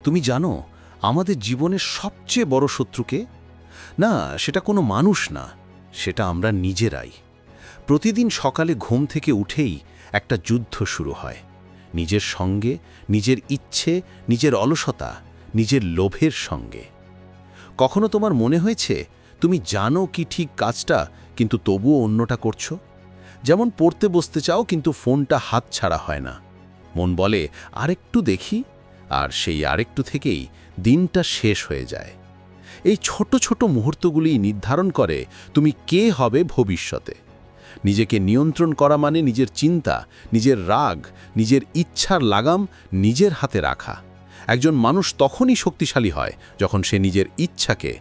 তুমি জানো আমাদের জীবনের সবচেয়ে বড় শত্রুকে না, সেটা কোনো মানুষ না, সেটা আমরা নিজেরাই। প্রতিদিন সকালে ঘুম থেকে উঠেই একটা যুদ্ধ শুরু হয়, নিজের সঙ্গে, নিজের ইচ্ছে, নিজের অলসতা, নিজের লোভের সঙ্গে। কখনো তোমার মনে হয়েছে তুমি জানো কি ঠিক কাজটা, কিন্তু তবুও অন্যটা করছো? যেমন পড়তে বসতে চাও কিন্তু ফোনটা হাত ছাড়া হয় না, মন বলে আরেকটু দেখি, আর সেই আরেকটু থেকেই দিনটা শেষ হয়ে যায়। এই ছোট ছোট মুহূর্তগুলি নির্ধারণ করে তুমি কে হবে ভবিষ্যতে। নিজেকে নিয়ন্ত্রণ করা মানে নিজের চিন্তা, নিজের রাগ, নিজের ইচ্ছার লাগাম নিজের হাতে রাখা। একজন মানুষ তখনই শক্তিশালী হয় যখন সে নিজের ইচ্ছাকে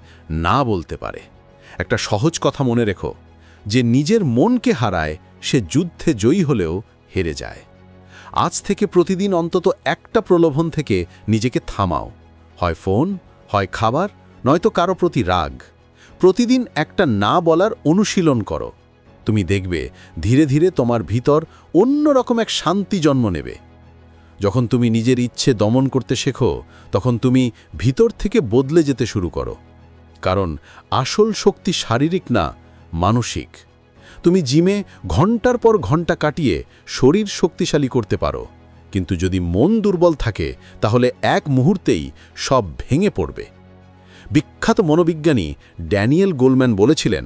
না বলতে পারে। একটা সহজ কথা মনে রেখো, যে নিজের মনকে হারায় সে যুদ্ধে জয়ী হলেও হেরে যায়। আজ থেকে প্রতিদিন অন্তত একটা প্রলোভন থেকে নিজেকে থামাও, হয় ফোন, হয় খাবার, নয়তো কারো প্রতি রাগ। প্রতিদিন একটা না বলার অনুশীলন করো। তুমি দেখবে ধীরে ধীরে তোমার ভিতর অন্যরকম এক শান্তি জন্ম নেবে। যখন তুমি নিজের ইচ্ছে দমন করতে শেখো, তখন তুমি ভিতর থেকে বদলে যেতে শুরু করো। কারণ আসল শক্তি শারীরিক না, মানসিক। তুমি জিমে ঘন্টার পর ঘন্টা কাটিয়ে শরীর শক্তিশালী করতে পারো, কিন্তু যদি মন দুর্বল থাকে তাহলে এক মুহূর্তেই সব ভেঙে পড়বে। বিখ্যাত মনোবিজ্ঞানী ড্যানিয়েল গোলম্যান বলেছিলেন,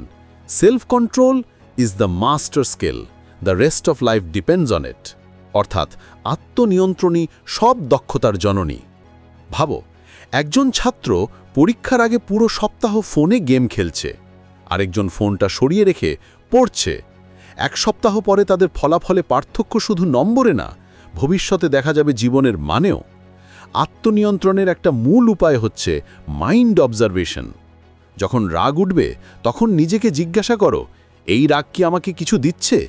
self control is the master skill, the rest of life depends on it. অর্থাৎ আত্মনিয়ন্ত্রণই সব দক্ষতার জননী। ভাবো, একজন ছাত্র পরীক্ষার আগে পুরো সপ্তাহ ফোনে গেম খেলছে, আরেকজন ফোনটা সরিয়ে রেখে পড়ছে। এক সপ্তাহ পরে তাদের ফলাফলে পার্থক্য শুধু নম্বরে না, ভবিষ্যতে দেখা যাবে জীবনের মানেও। আত্মনিয়ন্ত্রণের একটা মূল উপায় হচ্ছে মাইন্ড অবজারভেশন। যখন রাগ উঠবে তখন নিজেকে জিজ্ঞাসা করো, এই রাগ কি আমাকে কিছু দিচ্ছে?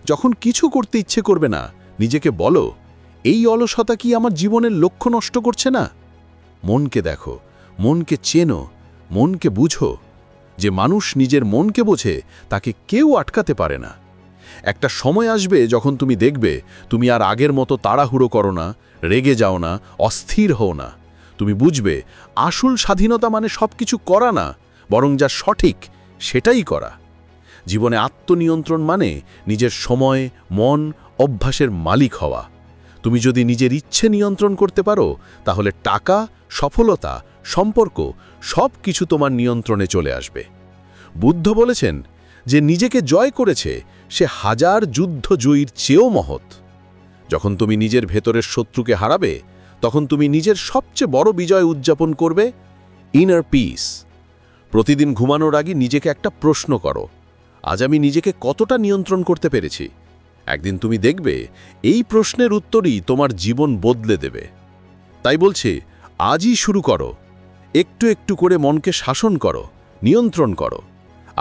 যখন কিছু করতে ইচ্ছে করবে না, নিজেকে বলো, এই অলসতা কি আমার জীবনের লক্ষ্য নষ্ট করছে না? মনকে দেখো, মনকে চেনো, মনকে বুঝো। যে মানুষ নিজের মনকে বোঝে তাকে কেউ আটকাতে পারে না। একটা সময় আসবে যখন তুমি দেখবে তুমি আর আগের মতো তাড়াহুড়ো করো না, রেগে যাও না, অস্থির হও না। তুমি বুঝবে আসল স্বাধীনতা মানে সবকিছু করা না, বরং যা সঠিক সেটাই করা। জীবনে আত্মনিয়ন্ত্রণ মানে নিজের সময়, মন, অভ্যাসের মালিক হওয়া। তুমি যদি নিজের ইচ্ছে নিয়ন্ত্রণ করতে পারো, তাহলে টাকা, সফলতা, সম্পর্ক সব কিছু তোমার নিয়ন্ত্রণে চলে আসবে। বুদ্ধ বলেছেন, যে নিজেকে জয় করেছে সে হাজার যুদ্ধ জয়ীর চেয়েও মহৎ। যখন তুমি নিজের ভেতরের শত্রুকে হারাবে, তখন তুমি নিজের সবচেয়ে বড় বিজয় উদযাপন করবে, ইনার পিস। প্রতিদিন ঘুমানোর আগে নিজেকে একটা প্রশ্ন করো, আজ আমি নিজেকে কতটা নিয়ন্ত্রণ করতে পেরেছি? একদিন তুমি দেখবে এই প্রশ্নের উত্তরই তোমার জীবন বদলে দেবে। তাই বলছি, আজই শুরু করো। একটু একটু করে মনকে শাসন করো, নিয়ন্ত্রণ করো।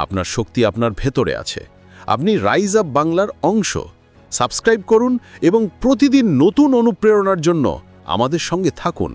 আপনার শক্তি আপনার ভেতরে আছে। আপনি রাইজ আপ বাংলার অংশ। সাবস্ক্রাইব করুন এবং প্রতিদিন নতুন অনুপ্রেরণার জন্য আমাদের সঙ্গে থাকুন।